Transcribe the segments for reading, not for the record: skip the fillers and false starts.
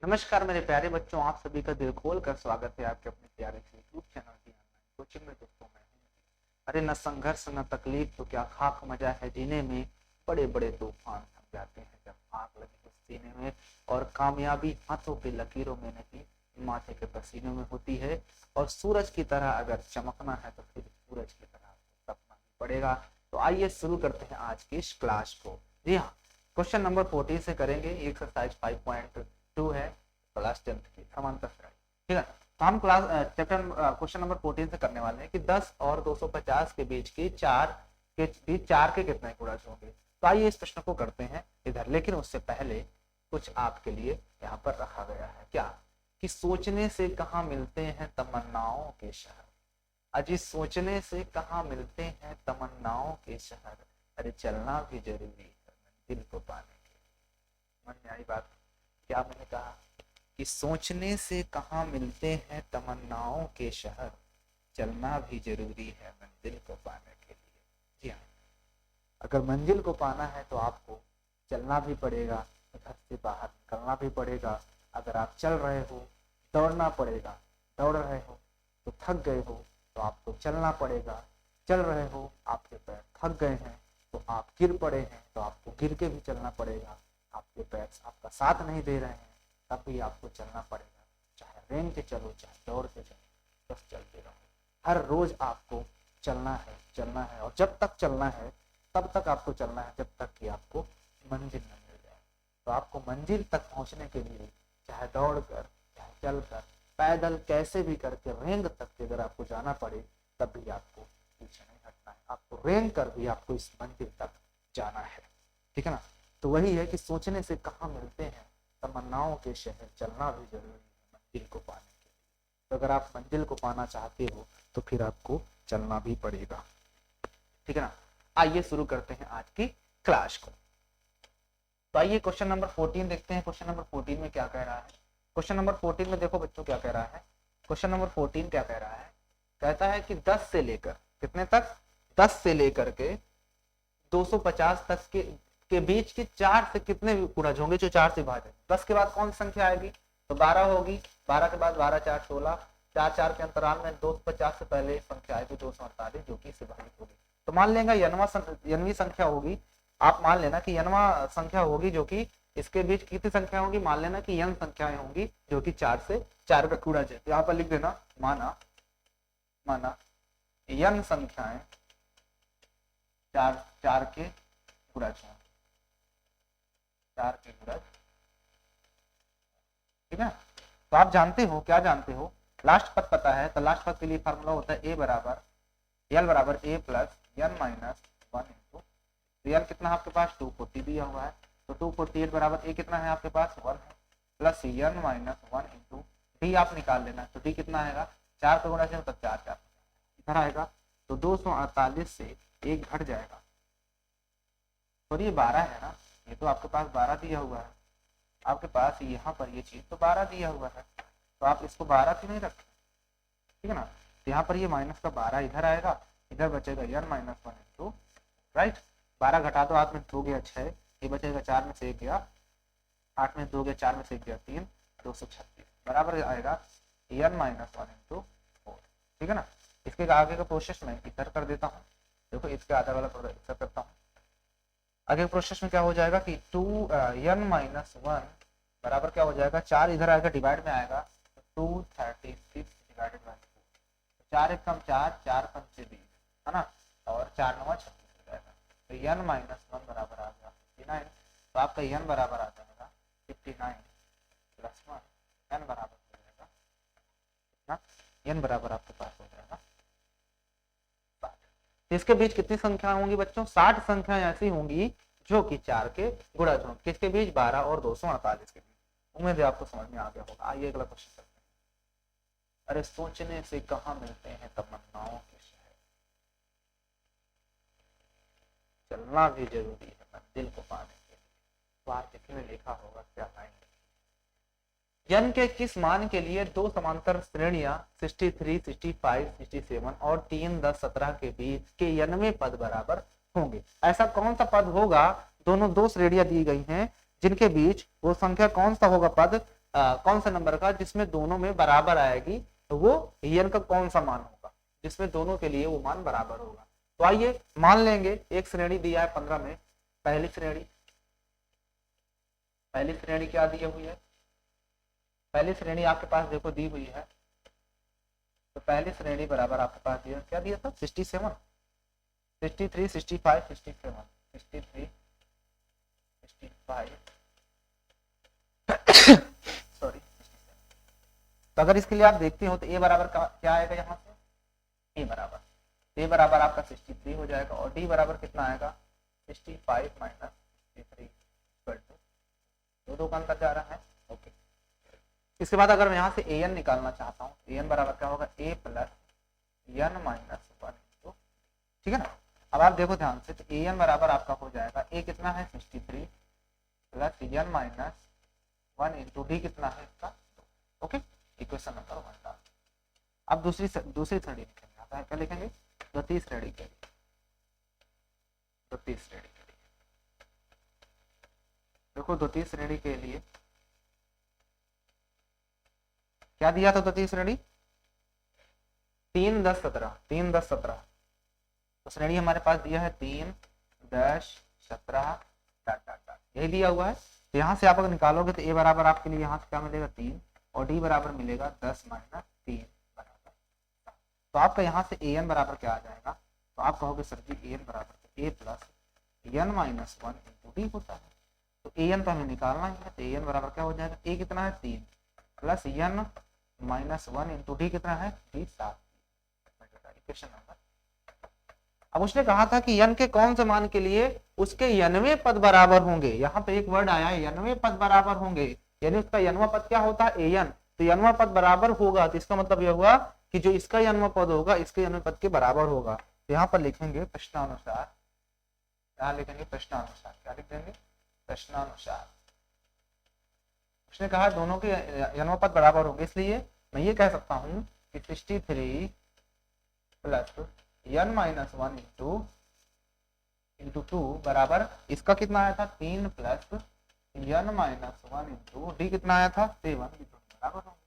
नमस्कार मेरे प्यारे बच्चों, आप सभी का दिल खोल कर स्वागत है आपके अपने प्यारे से यूट्यूब चैनल की ऑनलाइन कोचिंग में। दोस्तों मैं अरे न संघर्ष न तकलीफ तो क्या खाक मजा है जीने में, बड़े बड़े तूफान थम जाते हैं जब आग लगी उस सीने में, और कामयाबी हाथों के लकीरों में नहीं माथे के पसीनों में होती है, और सूरज की तरह अगर चमकना है तो फिर सूरज की तरह तपना ही पड़ेगा। तो आइए शुरू करते हैं आज की इस क्लास को। जी हाँ, क्वेश्चन नंबर 14 से करेंगे। एक्सरसाइज 5.2 है, क्लास 10 की समांतर श्रेणी। ठीक है, तो हम क्लास चैप्टर क्वेश्चन नंबर 14 से करने वाले हैं कि 10 और 250 के बीच की चार के कितने गुणज होंगे। तो आइए इस प्रश्न को करते हैं इधर, लेकिन उससे पहले कुछ आपके लिए यहाँ पर रखा गया है क्या, कि सोचने से कहाँ मिलते हैं तमन्नाओं के शहर। अजी सोचने से कहाँ मिलते हैं तमन्नाओं के शहर, अरे चलना भी जरूरी है दिल को पाने के लिए। मन में आई बात क्या मैंने कहा, कि सोचने से कहाँ मिलते हैं तमन्नाओं के शहर, चलना भी जरूरी है मंजिल को पाने के लिए। जी हाँ, अगर मंजिल को पाना है तो आपको चलना भी पड़ेगा, घर से बाहर निकलना भी पड़ेगा। अगर आप चल रहे हो, दौड़ना पड़ेगा, दौड़ रहे हो तो थक गए हो तो आपको चलना पड़ेगा, चल रहे हो आपके पैर थक गए हैं तो आप गिर पड़े हैं तो आपको गिर के भी चलना पड़ेगा। आपके पैर आपका साथ नहीं दे रहे हैं तब भी आपको चलना पड़ेगा, चाहे रेंग के चलो चाहे दौड़ के चलो, बस चलते रहो। हर रोज आपको चलना है और जब तक चलना है तब तक आपको चलना है जब तक कि आपको मंजिल न मिल जाए। तो आपको मंजिल तक पहुंचने के लिए चाहे दौड़ कर चाहे चल कर पैदल कैसे भी करके रेंग तक के अगर आपको जाना पड़े तब भी आपको पीछे नहीं हटना है, आपको रेंग कर भी आपको इस मंजिल तक जाना है। ठीक है ना, तो वही है कि सोचने से कहाँ मिलते हैं तमन्नाओं के शहर, चलना भी जरूरी है मंजिल को पाने के लिए। तो अगर आप मंजिल को पाना चाहते हो तो फिर आपको चलना भी पड़ेगा। ठीक है ना, आइए शुरू करते हैं आज की क्लास को। तो आइए क्वेश्चन नंबर 14 देखते हैं। क्वेश्चन नंबर 14 में क्या कह रहा है। क्वेश्चन नंबर 14 में देखो बच्चों क्या कह रहा है। क्वेश्चन नंबर 14 क्या कह रहा है, कहता है कि 10 से लेकर कितने तक, 10 से लेकर के 250 तक के बीच के 4 से कितने गुणज होंगे जो 4 से भाज्य। 10 के बाद कौन सी संख्या आएगी, तो 12 होगी। 12 के बाद 12 4 16, 4 4 के अंतराल में 250 से पहले संख्या आएगी 248 जो कि इससे भाजित होगी। तो मान लेंगे यनवी संख्या होगी, आप मान लेना कि यनवा संख्या होगी जो कि इसके बीच कितनी संख्या होगी, मान लेना कि यन संख्याएं होंगी जो कि 4 से 4 का गुणज है। यहाँ पर लिख देना माना यन संख्याएं 4 के गुणज हैं, 4 के गुणज। ठीक है, तो आप जानते हो, क्या जानते हो, लास्ट पद पता है तो लास्ट पद के लिए फार्मूला होता है ए बराबर एल बराबर A plus N minus 1 into, तो एल कितना है आपके पास 240 दिया हुआ है, तो 248 बराबर ए कितना है आपके पास 1 है, plus N minus 1 into d आप निकाल लेना। तो डी कितना आएगा, 4 का गुणा से मतलब 4 4 इधर आएगा, तो 248 से 1 घट जाएगा। और ये 12 है ना, ये तो आपके पास 12 दिया हुआ है, आपके पास यहाँ पर ये चीज तो 12 दिया हुआ है, तो आप इसको 12 क्यों नहीं रखें। ठीक है ना, तो यहाँ पर ये माइनस का 12 इधर आएगा, इधर बचेगा एन माइनस 1 इंटू, राइट। 12 घटा दो, 8 में 2 गया 6, ये बचेगा 4 में से 1 गया 8 में 2 गया 4 में से 1 गया 3, 236 बराबर आएगा एन माइनस 1 इंटू 4। ठीक है ना, इसके आगे का प्रोसेस में इधर कर देता हूँ, देखो इसके आधा वाला इधर करता हूँ। आगे प्रोसेस में क्या हो जाएगा कि 2 n माइनस 1 बराबर क्या हो जाएगा, 4 इधर आएगा डिवाइड में आएगा, तो 236 डिवाइडेड बाय 4 एक कम 4, 4 पंचे 20 है ना, और 4 9 36 हो जाएगा। तो n माइनस 1 बराबर आ गया 59, तो आपका n बराबर आ जाएगा 59 प्लस 1, n बराबर हो जाएगा ना, n बराबर आपके पास हो जाएगा 60। इसके बीच कितनी संख्या होंगी बच्चों, 60 संख्याएं ऐसी होंगी जो कि 4 के गुणज होंगे। किसके बीच, 12 और 248 के बीच। उम्मीद है आपको समझ में आ गया होगा। आइए अगला क्वेश्चन करते हैं। अरे सोचने से कहाँ मिलते हैं तमन्नाओं के शहर, चलना भी जरूरी है मंजिल को पाने के लिए। तो आप किसी ने लिखा होगा क्या लाइन, यन के किस मान के लिए दो समांतर श्रेणियां 63, 65, 67 और 3, 10, 17 के बीच के यनवे पद बराबर होंगे। ऐसा कौन सा पद होगा, दोनों दो श्रेणियां दी गई हैं जिनके बीच वो संख्या कौन सा होगा पद कौन सा नंबर का जिसमें दोनों में बराबर आएगी, तो वो n का कौन सा मान होगा जिसमें दोनों के लिए वो मान बराबर होगा। तो आइए मान लेंगे एक श्रेणी दिया है 15 में, पहली श्रेणी क्या दी हुई है, पहली श्रेणी आपके पास देखो दी हुई है, तो पहली श्रेणी बराबर आपके पास दिया क्या दिया था 67, 63, 65, 67, 63, 65 सॉरी 67। तो अगर इसके लिए आप देखते हो तो ए बराबर क्या आएगा यहाँ से, ए बराबर आपका 63 हो जाएगा और डी बराबर कितना आएगा 65 माइनस 63 दो का अंतर जा रहा है। ओके, इसके बाद अगर मैं यहाँ से ए एन निकालना चाहता हूँ, ए एन बराबर क्या होगा ए प्लस एन माइनस 1, ठीक है ना। अब आप देखो ध्यान से, तो ए एन बराबर आपका हो जाएगा ए कितना है 63 plus N minus 1 into d कितना है इसका। Okay, equation number 1। अब दूसरी श्रेणी लिखेंगे, आता है क्या लिखेंगे द्वितीय श्रेणी के लिए, देखो द्वितीय श्रेणी के लिए क्या दिया था, द्वितीय श्रेणी 3, 10, 17, तो श्रेणी हमारे पास दिया है 3, 10, 17 यही दिया हुआ है। तो यहाँ से आप अगर निकालोगे तो ए बराबर आपके लिए यहाँ से क्या मिलेगा 3 और डी बराबर मिलेगा 10 माइनस 3 बराबर। तो आपका यहाँ से ए एन बराबर क्या आ जाएगा, तो आप कहोगे सर जी ए एन बराबर A plus N minus 1 into D होता है। तो ए एन तो हमें निकालना ही है, तो ए एन बराबर क्या हो जाएगा ए कितना है 3 plus N minus 1 into d कितना है डी 7। इक्वेशन नंबर, अब उसने कहा था कि n के कौन से मान के लिए उसके n वें पद बराबर होंगे, यहाँ पे एक वर्ड आया है n वें पद बराबर होंगे, यानी उसका n वां पद क्या होता है an, तो n वां पद बराबर होगा, तो इसका मतलब यह हुआ कि जो इसका n वां पद होगा इसके n वें पद के बराबर होगा। तो यहाँ पर लिखेंगे प्रश्नानुसार, यहाँ लिखेंगे प्रश्नानुसार, क्या लिख देंगे प्रश्नानुसार। उसने कहा दोनों के n वां पद बराबर होंगे, इसलिए मैं ये कह सकता हूँ कि 63 प्लस n माइनस 1 इंटू 2 बराबर इसका कितना आया था 3 plus n minus 1 into d कितना आया था 7 बराबर होंगे,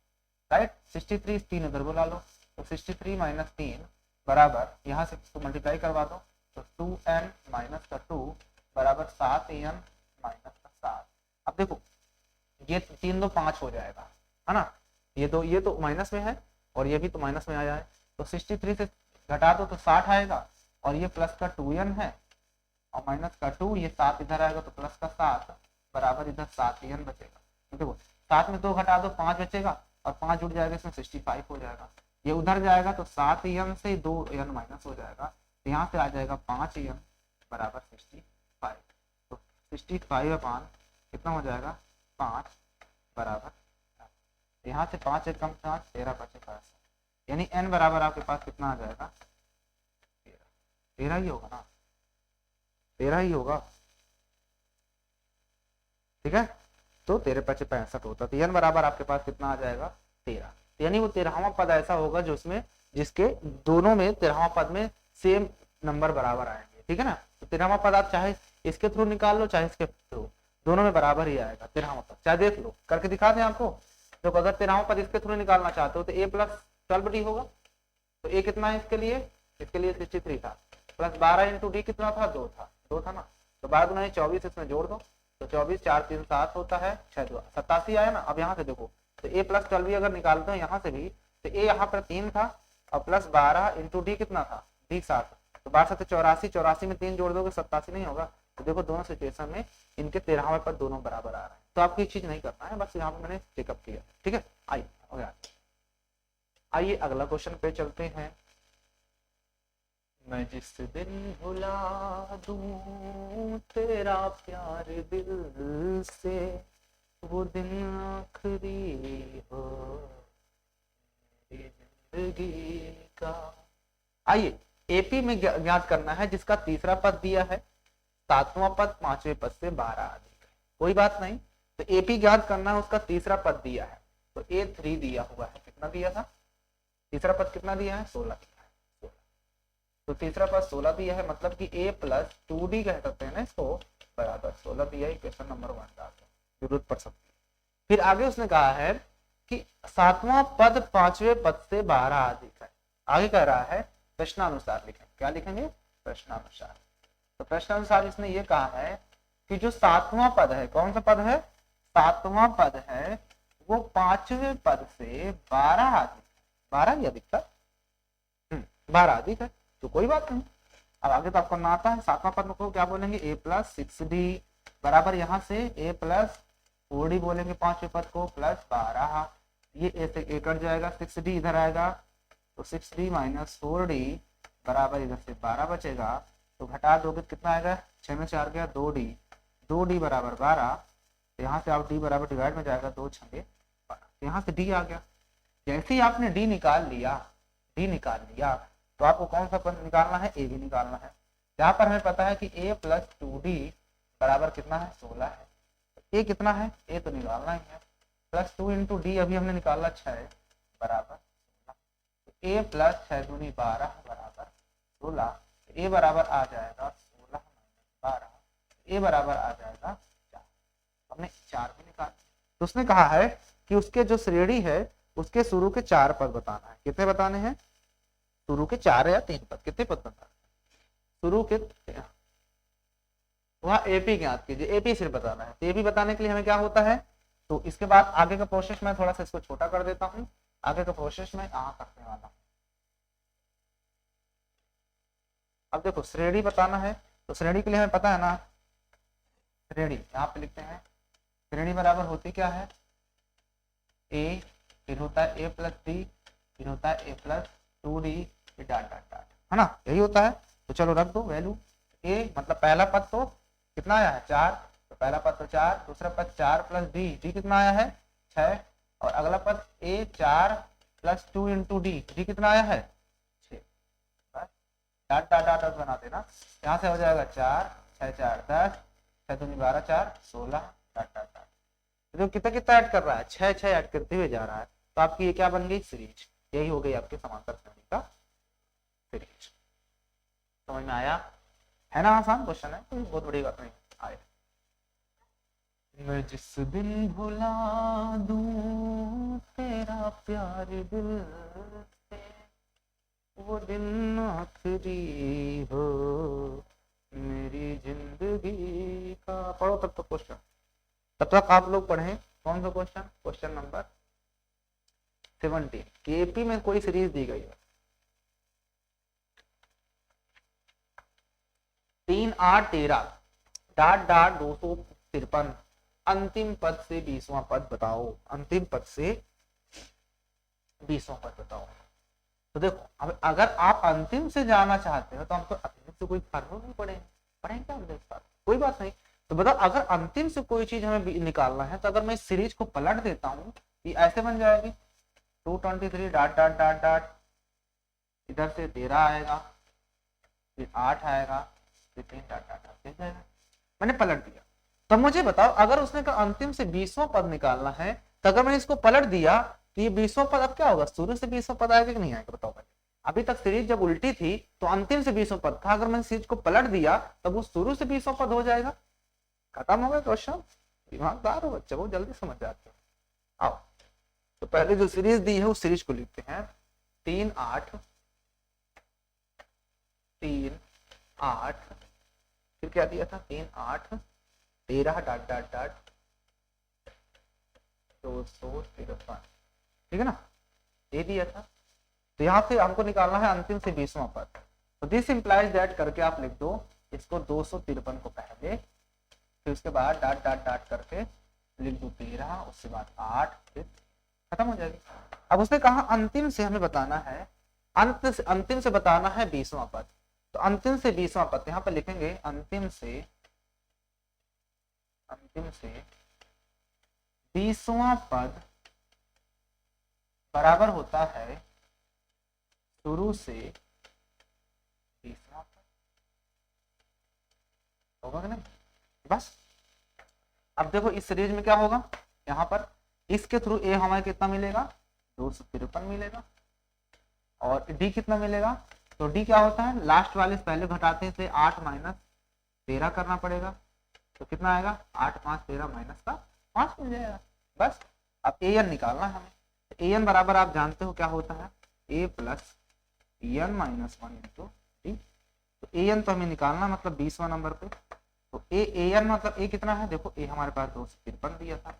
राइट। 63 3 उधर बुला लो, तो 63 माइनस 3 बराबर यहाँ से इसको मल्टीप्लाई करवा दो, तो 2n माइनस का 2 बराबर 7n माइनस का 7। अब देखो ये 3 2 5 हो जाएगा, है ना, ये तो माइनस में है और ये भी तो माइनस में आया है, तो 63 से घटा दो तो 60 आएगा और ये प्लस का 2n है और माइनस का 2, ये 7 इधर आएगा तो प्लस का 7 बराबर इधर 7n बचेगा। तो देखो 7 में 2 घटा दो 5 बचेगा और 5 जुड़ जाएगा इसमें 65 हो जाएगा, ये उधर जाएगा तो 7n से 2n माइनस हो जाएगा, तो यहाँ से आ जाएगा 5n बराबर 65। तो 65 अपान कितना हो जाएगा 5 बराबर, यहाँ से 5 एक कम 5 13 बचेगा, यानी n बराबर आपके पास कितना आ जाएगा 13 ही होगा ना, 13 ही होगा, ठीक है। तो 13 5 65 होता, तो n बराबर आपके पास कितना आ जाएगा 13, यानी वो 13वां पद ऐसा होगा जो उसमें जिसके दोनों में 13वां पद में सेम नंबर बराबर आएंगे, ठीक है ना। तो 13वां पद आप चाहे इसके थ्रू निकाल लो चाहे इसके थ्रू, दोनों में बराबर ही आएगा 13वां पद, चाहे देख लो करके दिखा दें आपको। तो अगर 13वां पद इसके थ्रू निकालना चाहते हो तो a प्लस 12d होगा, तो a कितना है इसके लिए 63 था प्लस 12 इंटू डी कितना था 2 था ना, तो 12 गुना 24 इसमें जोड़ दो, तो 24 4 3 7 होता है 6 2 87 आया ना। अब यहाँ से देखो तो a प्लस 12 अगर निकालते हो यहाँ से भी, तो a यहाँ पर 3 था और प्लस 12 इंटू डी कितना था डी 7, तो 12 7 84, 84 में 3 जोड़ दोगे 87 नहीं होगा। तो देखो दोनों सिचुएशन में इनके 13वें पद दोनों बराबर आ रहे हैं, तो आपको एक चीज नहीं करना है, बस यहाँ पे मैंने चेकअप किया, ठीक है। आइए अगला क्वेश्चन पे चलते हैं। मैं जिस दिन भुला दूं तेरा प्यार दिल से, वो दिन आखिरी हो जिंदगी का। आइए एपी में ज्ञात करना है जिसका तीसरा पद दिया है, 7वां पद 5वें पद से 12 अधिक है, कोई बात नहीं। तो एपी ज्ञात करना है, उसका तीसरा पद दिया है, तो A3 दिया हुआ है, कितना दिया था तीसरा पद कितना दिया है 16 दिया है, 16। तो तीसरा पद 16 दिया है, मतलब कि a प्लस 2d कह सकते हैं ना इसको, बराबर 16 दिया है। क्वेश्चन नंबर 1 डाल दो, जरूरत पड़ सकती है। फिर आगे उसने कहा है कि सातवां पद पांचवें पद से 12 अधिक है। आगे कह रहा है प्रश्नानुसार लिखेंगे। क्या लिखेंगे? प्रश्नानुसार। तो प्रश्नानुसार इसने ये कहा है कि जो सातवां पद है, कौन सा पद है? सातवां पद है, वो पांचवें पद से 12 अधिक, 12 ही अधिक था, 12 अधिक है, तो कोई बात नहीं। अब आगे तो आपको ना आता है, सातवां पद को क्या बोलेंगे? a प्लस 6d बराबर यहाँ से a प्लस 4d बोलेंगे, पांचवें पद को प्लस 12, ये a से a कट जाएगा, 6d इधर आएगा, तो 6d माइनस 4d बराबर इधर से 12 बचेगा, तो घटा दोगे कितना आएगा? 6 में 4 गया 2d, 2d बराबर 12, तो यहाँ से आप d बराबर डिवाइड में जाएगा 2 छंगे 12, यहाँ से d आ गया। जैसे ही आपने d निकाल लिया, तो आपको कौन सा पद निकालना है? a भी निकालना है। यहाँ पर हमें पता है कि a प्लस 2d बराबर कितना है? 16 है। a कितना है? a तो निकालना ही है, प्लस 2 इंटू डी अभी हमने निकाला 6 बराबर 16, a प्लस 6 दूनी 12 बराबर 16, a बराबर आ जाएगा 16 माइनस 12, a बराबर आ जाएगा 4। हमने 4 भी निकाला। तो उसने कहा है कि उसके जो श्रेणी है उसके शुरू के 4 पद बताना है। कितने बताने हैं? शुरू के 4 या 3 पद। कितने पद बताना है? शुरू के, वहां एपी ज्ञात कीजिए, एपी सिर्फ बताना है। एपी बताने के लिए हमें क्या होता है? तो इसके बाद आगे का प्रोसेस मैं थोड़ा सा इसको छोटा कर देता हूं, आगे का प्रोसेस मैं कहाँ करने वाला हूं। अब देखो श्रेणी बताना है, तो श्रेणी के लिए हमें पता है ना, श्रेणी यहाँ पे लिखते हैं, श्रेणी बराबर होती क्या है? ए, फिर होता है ए प्लस डी, फिर होता है ए प्लस 2d, फिर डाट डाट डाट, है ना, यही होता है। तो चलो रख दो वैल्यू। ए मतलब पहला पद तो कितना आया है? 4, तो पहला पद तो 4, दूसरा पद 4 प्लस डी, डी कितना आया है? 6, और अगला पद ए 4 प्लस 2 इंटू डी, डी कितना आया है? 6। डाट डाट डाट बना देना, यहाँ से हो जाएगा 4, 6 4 10, 6 दूनी 12, 4 16, डाट डाट डाट। तो कितना कितना ऐड कर रहा है? 6 6 ऐड करते हुए जा रहा है। तो आपकी ये क्या बन गई? सीरीज। यही हो गई आपके समांतर श्रेणी का सीरीज। समझ में आया? है ना, आसान क्वेश्चन है, कोई बहुत बड़ी बात नहीं। आए मैं जिस दिन भुला दूं तेरा प्यार दिल से, वो दिन आखिरी हो मेरी जिंदगी का। पढ़ो तब तक क्वेश्चन, तब तक आप लोग पढ़ें। कौन सा क्वेश्चन? Question number 17। केपी में कोई सीरीज दी गई है, 3 8 13 डाट डाट 253, अंतिम पद से 20वां पद बताओ। अंतिम पद से 20वां पद बताओ। तो देखो अब अगर आप अंतिम से जाना चाहते हो तो हमको अंतिम से कोई फर्क नहीं पढ़ेंगे क्या देख, कोई बात नहीं। तो बताओ अगर अंतिम से कोई चीज हमें निकालना है, तो अगर मैं इस सीरीज को पलट देता हूँ, ये ऐसे बन जाएगी 223 डाट डाट डाट डाट, इधर से 13 आएगा, फिर 8 आएगा, फिर 3 डाट डाट डाट जाएगा। मैंने पलट दिया। तो मुझे बताओ अगर उसने कहा अंतिम से 20वां पद निकालना है, तो अगर मैंने इसको पलट दिया तो ये 20वां पद अब क्या होगा? शुरू से 20वां पद आएगा कि नहीं आएगा? बताओ पहले। अभी तक सीरीज जब उल्टी थी तो अंतिम से 20वां पद था, अगर मैंने सीरीज को पलट दिया तब वो शुरू से 20वां पद हो जाएगा। खत्म हो गया क्वेश्चन। दिमागदार हो बच्चे, बहुत जल्दी समझ जाते हो। आओ तो पहले जो सीरीज दी है उस सीरीज को लिखते हैं। 3 8 3 8, फिर क्या दिया था? 3 8 13 डाट डाट डाट 253, ठीक है ना, ये दिया था। तो यहाँ से हमको निकालना है अंतिम से 20वां पद। तो दिस इंप्लाइज दैट करके आप लिख दो इसको 253 को पहले, फिर उसके बाद डाट डाट डाट करके लिख दो 13, उसके बाद 8, फिर खत्म हो जाएगी। अब उसने कहा अंतिम से हमें बताना है, अंतिम से बताना है 20वां पद। तो अंतिम से 20वां पद यहाँ पर लिखेंगे, अंतिम से 20वां पद बराबर होता है शुरू से 20वां पद। होगा कि नहीं? बस अब देखो इस सीरीज में क्या होगा, यहाँ पर इसके थ्रू ए हमें कितना मिलेगा? 253 मिलेगा। और डी कितना मिलेगा? तो डी क्या होता है? लास्ट वाले से पहले घटाते से 8 माइनस 13 करना पड़ेगा। तो कितना आएगा? 8 5 13 माइनस का 5 मिल जाएगा। बस अब ए एन निकालना है हमें। ए एन बराबर आप जानते हो क्या होता है, A plus N minus one into D. तो ए एन तो हमें निकालना मतलब 20वां नंबर पे। तो ए एन मतलब ए कितना है, देखो ए हमारे पास 253 दिया था,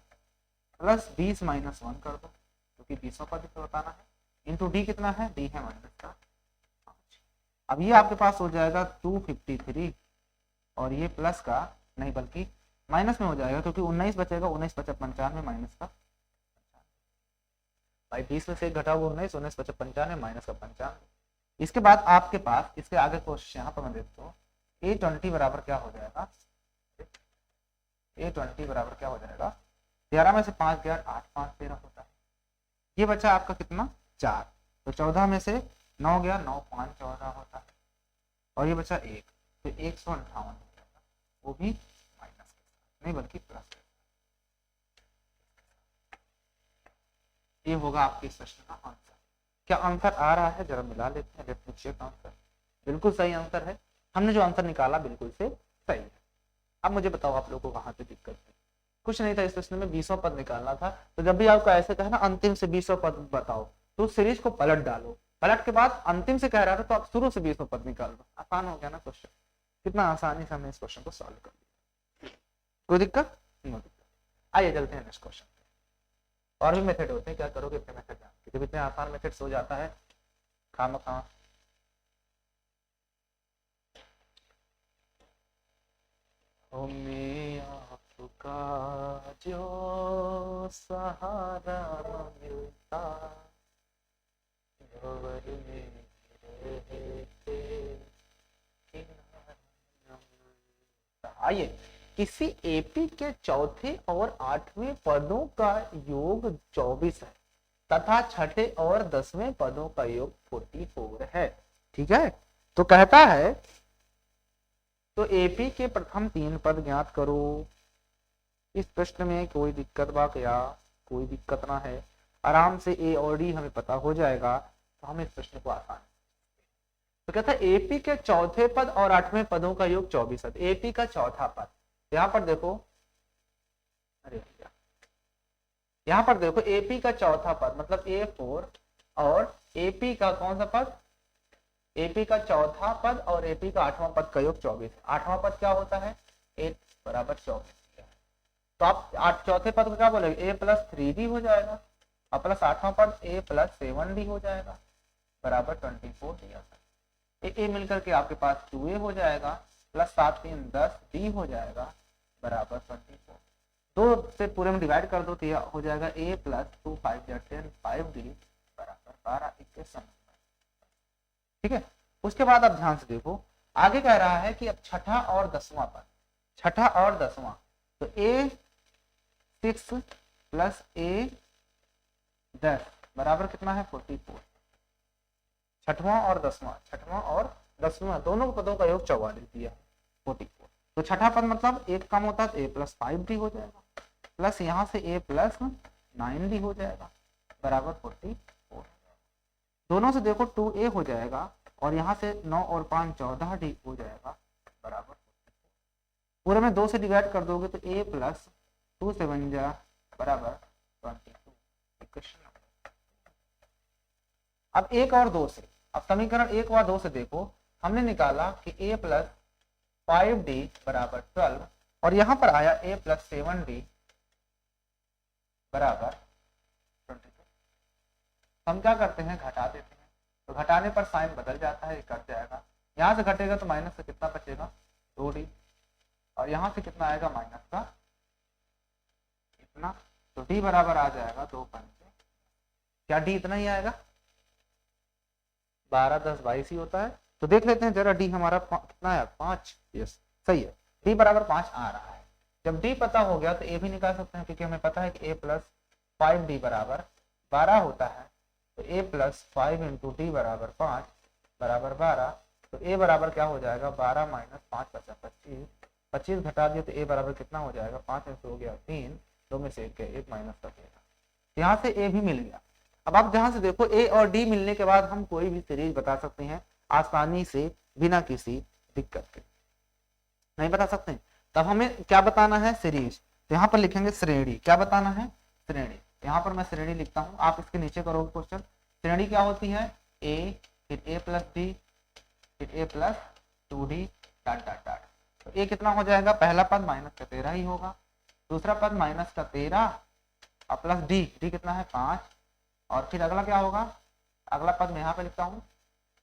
प्लस 20 माइनस वन कर दो क्योंकि 20वां पद तो बताना है, इंटू डी कितना है, डी है -4। अब ये आपके पास हो जाएगा 253 और ये प्लस का नहीं बल्कि माइनस में हो जाएगा क्योंकि 19 बचेगा, 19 बचा 95 माइनस का भाई 20 में से एक घटा हुआ 19, 19 बचा 95 माइनस का 95। इसके बाद आपके पास इसके आगे क्वेश्चन यहाँ पर मैं देखता हूँ A20 बराबर क्या हो जाएगा, A20 बराबर क्या हो जाएगा, 13 में से 5 गया 8, 5 13 होता है। ये बचा आपका कितना 4, तो 14 में से 9 गया 9, 5 14 होता है और ये बचा 1, तो 158 हो जाएगा, वो भी माइनस के साथ नहीं बल्कि प्लस के साथ। ये होगा आपके इस प्रश्न का आंसर। क्या आंसर आ रहा है, जरा मिला लेते हैं, लेट मी चेक आंसर। बिल्कुल सही आंसर है, हमने जो आंसर निकाला बिल्कुल से सही है। अब मुझे बताओ आप लोगों को कहाँ पे दिक्कत है। कुछ नहीं था, इस प्रश्न में 20वां पद निकालना था, तो जब भी आपको ऐसे कहे ना अंतिम से 20वां पद बताओ तो सीरीज को पलट डालो, पलट के बाद अंतिम से कह रहा था तो आप शुरू से 20वां पद निकाल दो। आसान हो गया ना क्वेश्चन, कितना आसानी से हमने इस क्वेश्चन को सॉल्व कर दिया। कोई दिक्कत नो दिक्कत। आइए चलते हैं नेक्स्ट क्वेश्चन। और भी मेथड होते हैं, क्या करोगे इतने मेथड जान के, जब इतने आसान मेथड्स हो जाता है खामखा। आपका जो सहारा मिलता आइए, किसी एपी के चौथे और 8वें पदों का योग 24 है तथा छठे और 10वें पदों का योग 44 है। ठीक है, तो कहता है तो एपी के प्रथम 3 पद ज्ञात करो। इस प्रश्न में कोई दिक्कत बा क्या, कोई दिक्कत ना है, आराम से ए और डी हमें पता हो जाएगा, तो हम इस प्रश्न को आसान। तो कहता है एपी के चौथे पद और 8वें पदों का योग 24 है। एपी का चौथा पद, यहाँ पर देखो, अरे भैया यहाँ पर देखो एपी का चौथा पद मतलब A4 और एपी का कौन सा पद, एपी का चौथा पद और एपी का 8वां पद का योग 24 है। 8वां पद क्या होता है, 8 बराबर 24। तो आप चौथे पद को क्या बोलेंगे, A प्लस 3D हो जाएगा और प्लस 8वां पद A प्लस 7D हो जाएगा बराबर 24 दिया था। ए मिलकर के आपके पास 2A हो जाएगा प्लस 7 3 10 D हो जाएगा बराबर 24। 2 से पूरे में डिवाइड कर दो तो यह हो जाएगा A प्लस 2 5 10 5D बराबर 12 21। ठीक है, उसके बाद अब ध्यान से देखो आगे कह रहा है कि अब छठा और 10वां पद, छठा और 10वां, तो A6 प्लस A10 बराबर कितना है 44। छठवां और 10वां दोनों पदों का योग 44 दिया 44। तो छठा पद मतलब एक कम होता है तो A प्लस 5D हो जाएगा प्लस यहाँ से A प्लस 9D हो जाएगा बराबर 44। दोनों से देखो 2A हो जाएगा और यहाँ से 9 और 5 14D हो जाएगा बराबर 44। पूरे में 2 से डिवाइड कर दोगे तो A प्लस 2 7 जा बराबर 22। अब 1 और 2 से, अब समीकरण 1 और 2 से देखो, हमने निकाला कि A प्लस 5D बराबर 12 और यहाँ पर आया A प्लस 7D बराबर 22। हम क्या करते हैं, घटा देते हैं, तो घटाने पर साइन बदल जाता है, कट जाएगा। यहाँ से घटेगा तो माइनस से कितना बचेगा 2D और यहाँ से कितना आएगा माइनस का इतना, तो D बराबर आ जाएगा 2 5। क्या D इतना ही आएगा, 12 10 22 ही होता है। तो देख लेते हैं जरा D हमारा कितना है 5। यस सही है, D बराबर 5 आ रहा है। जब D पता हो गया तो A भी निकाल सकते हैं क्योंकि हमें पता है कि A प्लस 5D बराबर 12 होता है। तो A प्लस 5 इंटू D बराबर 5 बराबर 12। तो A बराबर क्या हो जाएगा 12 माइनस 5 बचा 25, 25 घटा दिया तो A बराबर कितना हो जाएगा 5 में से हो गया 3, 2 में से 1 माइनस का देगा। यहाँ से A भी मिल गया। अब आप जहां से देखो A और D मिलने के बाद हम कोई भी सीरीज बता सकते हैं आसानी से बिना किसी दिक्कत के। नहीं बता सकते, तब हमें क्या बताना है सीरीज, तो यहाँ पर लिखेंगे श्रेणी। क्या बताना है श्रेणी, यहाँ पर मैं श्रेणी लिखता हूँ, आप इसके नीचे करोगे क्वेश्चन। श्रेणी क्या होती है, ए फिर ए प्लस डी फिर A plus 2d dot dot dot. तो ए कितना हो जाएगा, पहला पद माइनस का 13 ही होगा, दूसरा पद माइनस का 13 और प्लस डी, डी कितना है 5, और फिर अगला क्या होगा, अगला पद मैं यहाँ पे लिखता हूँ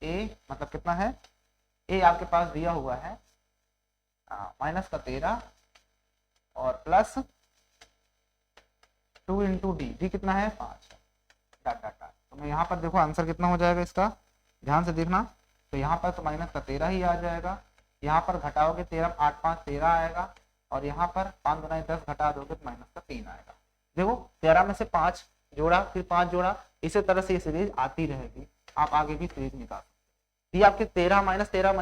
ए मतलब कितना है, ए आपके पास दिया हुआ है माइनस का 13 और प्लस 2 इंटू डी, डी कितना है 5 डॉट डॉट डॉट। तो मैं यहाँ पर देखो आंसर कितना हो जाएगा इसका, ध्यान से देखना। तो यहाँ पर तो माइनस का 13 ही आ जाएगा, यहाँ पर घटाओगे 13 8 5 13 आएगा, और यहाँ पर 5 गुना 10 घटा दोगे तो माइनस का 3 आएगा। देखो 13 में से 5 जोड़ा फिर 5 जोड़ा, इसी तरह से ये सीरीज आती रहेगी, आप आगे भी सीरीज निकाल सकते। ये आपके 13 माइनस 8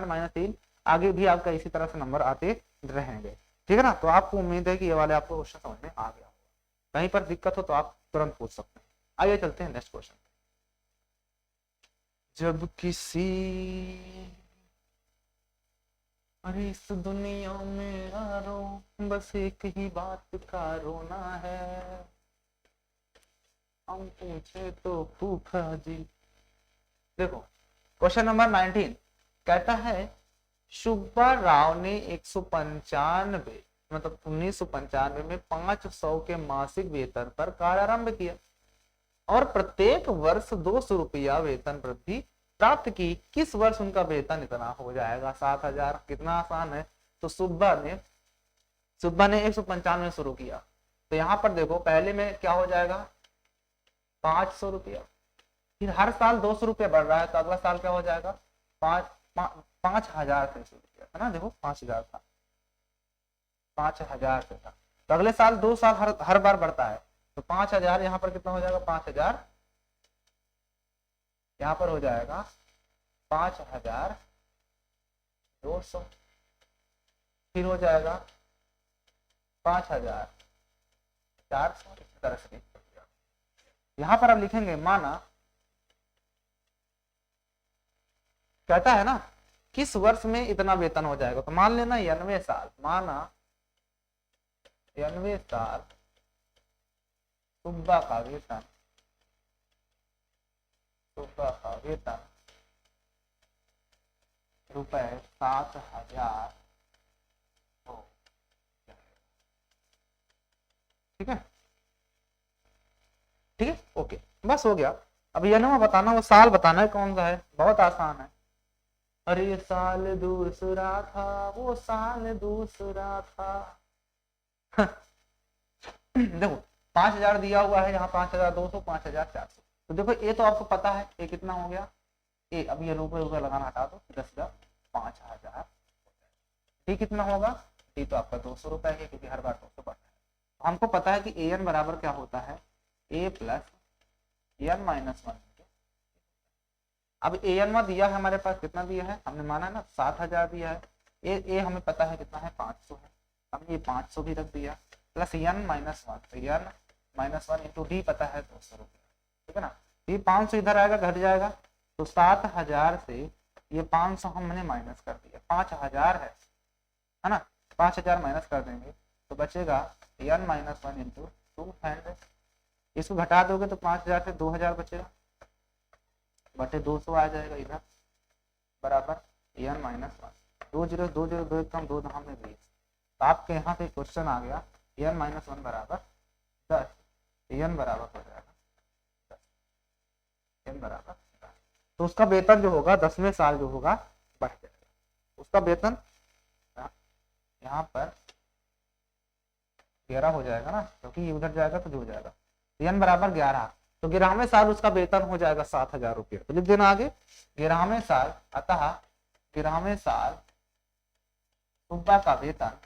माइनस 3, आगे भी आपका इसी तरह से नंबर आते रहेंगे, ठीक है ना। तो आपको उम्मीद है कि ये वाले आपको क्वेश्चन समझ में आ गया, कहीं पर दिक्कत हो तो आप तुरंत पूछ सकते हैं। आइए चलते हैं नेक्स्ट क्वेश्चन। जब किसी, अरे इस दुनिया में रो बस एक ही बात का रोना है, हम पूछे तो फूफा जी। देखो क्वेश्चन नंबर 19 कहता है सुब्बा राव ने 195 मतलब 1995 में 500 के मासिक वेतन पर कार्यारंभ किया और प्रत्येक वर्ष 200 रुपया वेतन वृद्धि प्राप्त की। किस वर्ष उनका वेतन इतना हो जाएगा, 7000। कितना आसान है। तो सुब्बा ने 195 में शुरू किया, तो यहाँ पर देखो पहले में क्या हो जाएगा 500 रुपया, फिर हर साल 200 रुपया बढ़ रहा है, तो अगला साल क्या हो जाएगा 5000 से रुपया, है ना। देखो 5000 था, 5000 से था, तो अगले साल 2 साल हर बार बढ़ता है, तो 5000 यहाँ पर कितना हो जाएगा 5000, यहाँ पर हो जाएगा 5200, फिर हो जाएगा 5400, इस तरह से। यहाँ पर अब लिखेंगे माना, कहता है ना किस वर्ष में इतना वेतन हो जाएगा, तो मान लेना 90 साल, माना 90 साल सुब्बा का वेतन, रुपए 7000 हो, ठीक है, ठीक है, ओके, बस हो गया। अब ये ना बताना, वो साल बताना है कौन सा है, बहुत आसान है। अरे ये साल दूसरा था, वो साल दूसरा था। देखो 5000 दिया हुआ है, यहाँ 5200 5400, तो देखो ये तो आपको पता है ये कितना हो गया, ये अब ये रुपए लगाना हटा दो, 10 5000। डी कितना होगा, डी तो आपका 200 रुपए है, क्योंकि हर बार 200 बढ़ता है। हमको पता है कि ए एन बराबर क्या होता है, ए प्लस एन माइनस 1। अब ए एन दिया है हमारे पास, कितना दिया है हमने माना ना 7000 दिया है, ए हमें पता है कितना है 500 है, हमने ये 500 भी रख दिया, प्लस एन माइनस 1, तो एन माइनस 1 इंटू डी पता है 200 रुपया, ठीक है ना। ये 500 इधर आएगा घट जाएगा, तो 7000 से ये 500 हमने माइनस कर दिया, 5000 है ना, 5000 माइनस कर देंगे तो बचेगा एन माइनस 1 इंटू 200। इसको घटा दोगे तो 5000 से 2000 बचेगा, बटे 200 आ जाएगा इधर, बराबर एन माइनस 1, 2 0 2 0 2 कम 2 में 20। तो आपके यहाँ पे क्वेश्चन आ गया एन माइनस 1 बराबर 10, एन बराबर हो जाएगा 10, एन बराबर 10। तो उसका वेतन जो होगा 10वें साल जो होगा बढ़ जाएगा, उसका वेतन यहाँ पर 11 हो जाएगा ना, क्योंकि ये उधर जाएगा तो जो हो जाएगा, एन बराबर 11, तो 11वें साल उसका वेतन हो जाएगा 7000 रुपये। तो लिख देना आगे 11वें साल, अतः 11वें साल सुब्बा का वेतन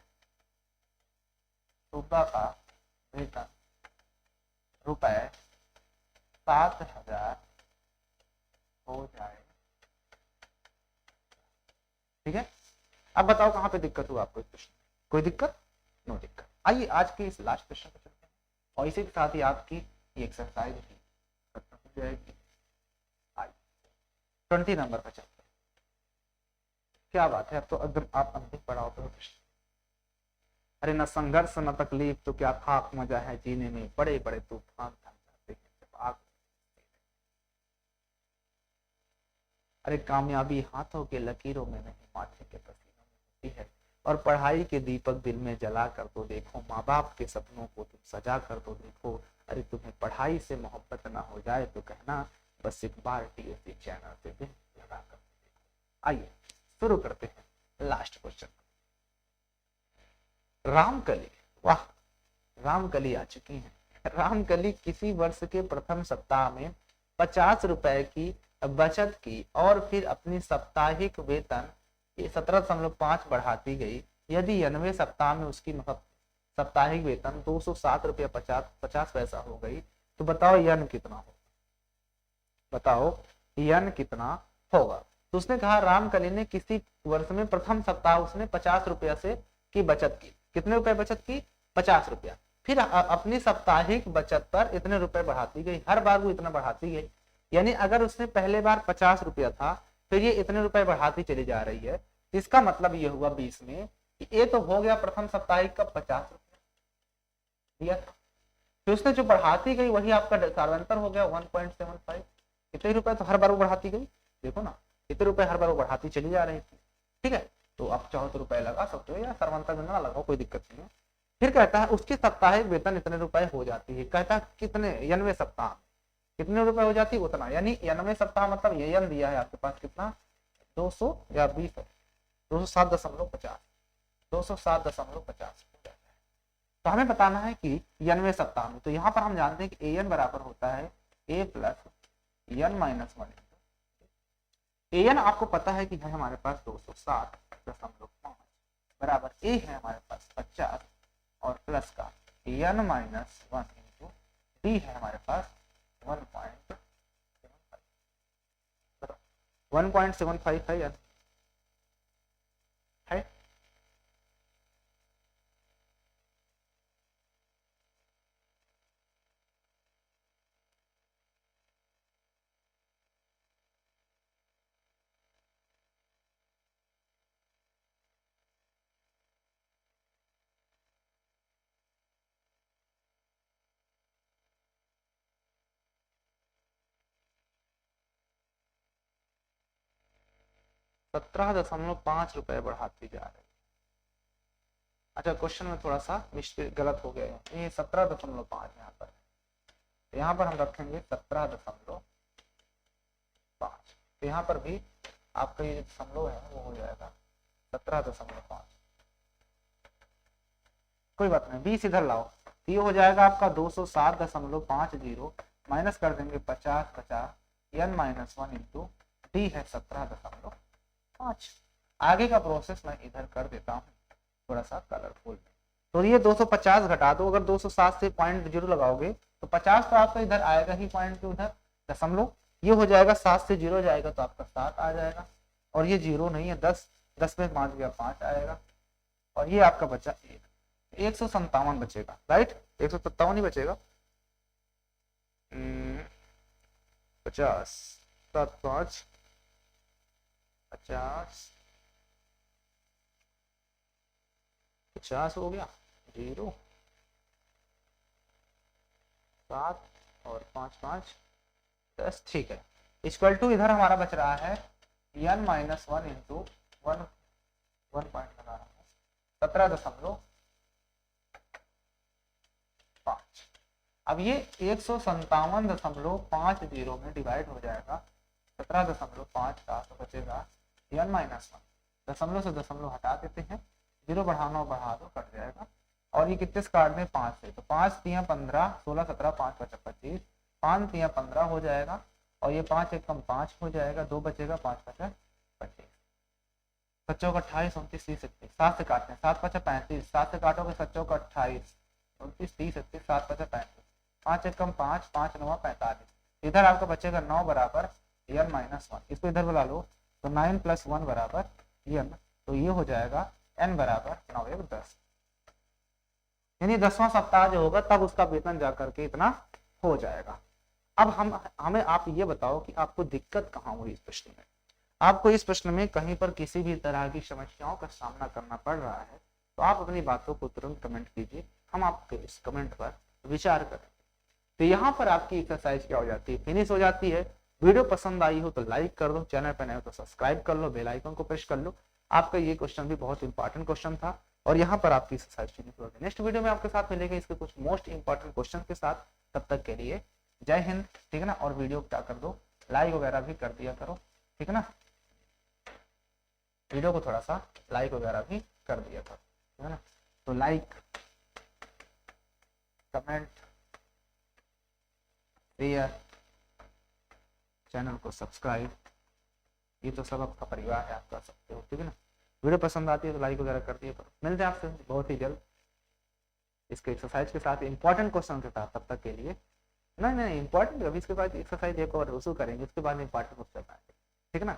रुपए 7000 हो जाए, ठीक है। अब बताओ कहाँ पे दिक्कत हुआ आपको, कोई दिक्कत, नो दिक्कत। आइए आज के इस लास्ट क्वेश्चन पे चलते हैं, और इसी के साथ ही आपकी ये एक्सरसाइज भी खत्म हो जाएगी। आइए 20 नंबर पर चलते हैं। क्या बात है, अब तो एकदम आप अंतिम पढ़ाओ पे अरे न संघर्ष न तकलीफ तो क्या खाक मजा है जीने में, बड़े बड़े तूफान थम जाते हैं जब आग। अरे कामयाबी हाथों के लकीरों में नहीं, माथे के पसीनों में होती है। और पढ़ाई के दीपक दिल में जला कर तो देखो, माँ बाप के सपनों को तुम सजा कर तो देखो। अरे तुम्हें पढ़ाई से मोहब्बत ना हो जाए तो कहना, बस एक बार टीएससी चैनल पे भी लगा कर देखो। आइए शुरू करते हैं लास्ट क्वेश्चन। रामकली, वाह, रामकली आ चुकी है। रामकली किसी वर्ष के प्रथम सप्ताह में 50 रुपए की बचत की और फिर अपनी साप्ताहिक वेतन 17.5 बढ़ाती गई। यदि 90 सप्ताह में उसकी साप्ताहिक वेतन 207 रुपया 50 पैसा हो गई, तो बताओ यन कितना होगा? बताओ यन कितना होगा? तो उसने कहा रामकली ने किसी वर्ष में प्रथम सप्ताह उसने 50 रुपया से की बचत की। कितने रुपए बचत की? 50 रुपया। फिर अपनी साप्ताहिक बचत पर इतने रुपए बढ़ाती गई, हर बार वो इतना बढ़ाती गई। यानी अगर उसने पहले बार 50 रुपया था, फिर ये इतने रुपए बढ़ाती चली जा रही है। इसका मतलब ये हुआ 20 में कि ये तो हो गया प्रथम साप्ताहिक का 50 रुपया दिया था, फिर उसने जो बढ़ाती गई वही आपका कालांतर हो गया 1.75। इतने रुपए तो हर बार वो बढ़ाती गई, देखो ना, इतने रुपए हर बार वो बढ़ाती चली जा रही थी। ठीक है, तो आप चाहो तो रुपए लगा सकते हो या सर्वांतर गणना लगाओ, कोई दिक्कत नहीं है। फिर कहता है उसकी साप्ताहिक वेतन इतने रुपए हो जाती है। कहता है कितने? 90 सप्ताह कितने रुपए हो जाती है? उतना। यानी 90 सप्ताह मतलब ये यन दिया है आपके पास कितना? 200 या 20 है, 207.50, 207.50 हो जाता है। तो हमें बताना है कि 90 सप्ताह में, तो यहाँ पर हम जानते हैं कि an बराबर होता है a plus n minus 1। an आपको पता है कि है हमारे पास 207.5 बराबर a है हमारे पास 50 और प्लस का n माइनस 1 इंटू d है हमारे पास 1.75 है या है? 17.5 रुपए बढ़ाती जा रही है। अच्छा, क्वेश्चन में थोड़ा सा मिस्टेक गलत हो गया है, ये 17.5 यहाँ पर, यहाँ पर हम रखेंगे 17.5। तो यहाँ पर भी आपका ये दशमलव है वो हो जाएगा 17.5। कोई बात नहीं, 20 इधर लाओ, ये हो जाएगा आपका 207.50 माइनस कर देंगे 50 n माइनस 1 इंटू डी है 17.5। आगे का प्रोसेस मैं इधर कर देता हूँ थोड़ा सा कलरफुल। तो ये 250 घटा दो, अगर 207 से 0.0 लगाओगे तो 50 तो आपका इधर आएगा ही, पॉइंट के उधर दशमलव, ये हो जाएगा 7 से 0 जाएगा तो आपका 7 आ जाएगा, और ये 0 नहीं है, 10 में 5 गया 5 आएगा, और ये आपका बचा 157 बचेगा, राइट? 157 ही बचेगा। 50 7 5 50 हो गया, 0 7 और 5 5 10। ठीक है, इक्वल टू इधर हमारा बच रहा है n माइनस 1 इंटू 1 पॉइंट लगा रहा हूँ 17.5। अब ये 157.50 में डिवाइड हो जाएगा 17.5 का, तो बचेगा n माइनस 1। दशमलव से दशमलव हटा देते हैं, 0 बढ़ाना बढ़ा दो, कट जाएगा। और ये कितने से काट दें? 5 से, तो 5 3 15 16 17 5 5 25, 5 3 15 हो जाएगा, और ये 5 1 कम 5 हो जाएगा, 2 बचेगा, 5 5 25, 7 28 29 30 31, 7 से काटते हैं, 7 5 35, 7 से काटोगे 7 28 29 30 31, 7 5 35, 5 1 कम 5 5 9 45, इधर आपका बचेगा 9 बराबर n माइनस 1। इसको इधर बुला लो, तो 9 प्लस 1 बराबर n, तो ये हो जाएगा n बराबर 9 1 10। यानी 10वां सप्ताह जो होगा तब उसका वेतन जाकर के इतना हो जाएगा। अब हमें आप ये बताओ कि आपको दिक्कत कहाँ हुई इस प्रश्न में? आपको इस प्रश्न में कहीं पर किसी भी तरह की समस्याओं का सामना करना पड़ रहा है तो आप अपनी बातों को तुरंत कमेंट कीजिए, हम आपके इस कमेंट पर विचार करें। तो यहाँ पर आपकी एक्सरसाइज क्या हो जाती है, फिनिश हो जाती है। वीडियो पसंद आई हो तो लाइक कर दो, चैनल पर नए हो तो सब्सक्राइब कर लो, बेल आइकन को प्रेस कर लो। आपका ये क्वेश्चन भी बहुत इंपॉर्टेंट क्वेश्चन था और यहाँ पर आपकी एक्सरसाइज फिनिश हो गई। नेक्स्ट वीडियो में आपके साथ मिलेंगे इसके कुछ मोस्ट इंपॉर्टेंट क्वेश्चन के साथ। तब तक के लिए जय हिंद, ठीक है ना। और वीडियो क्या कर दो, लाइक वगैरह भी कर दिया करो, ठीक है ना। वीडियो को थोड़ा सा लाइक वगैरह भी कर दिया करो, ठीक है ना। तो लाइक, कमेंट, शेयर, चैनल को सब्सक्राइब, ये तो सब आपका परिवार है, आप कर सकते हो, ठीक है ना। वीडियो पसंद आती है तो लाइक वगैरह कर दिया करो। मिलते हैं आपसे बहुत ही जल्द इसके एक्सरसाइज के साथ, इंपॉर्टेंट क्वेश्चन के साथ। तब तक के लिए नहीं इंपॉर्टेंट, अभी इसके बाद एक्सरसाइज एक और वसूल करेंगे, उसके बाद इंपॉर्टेंट क्वेश्चन आएंगे, ठीक है ना।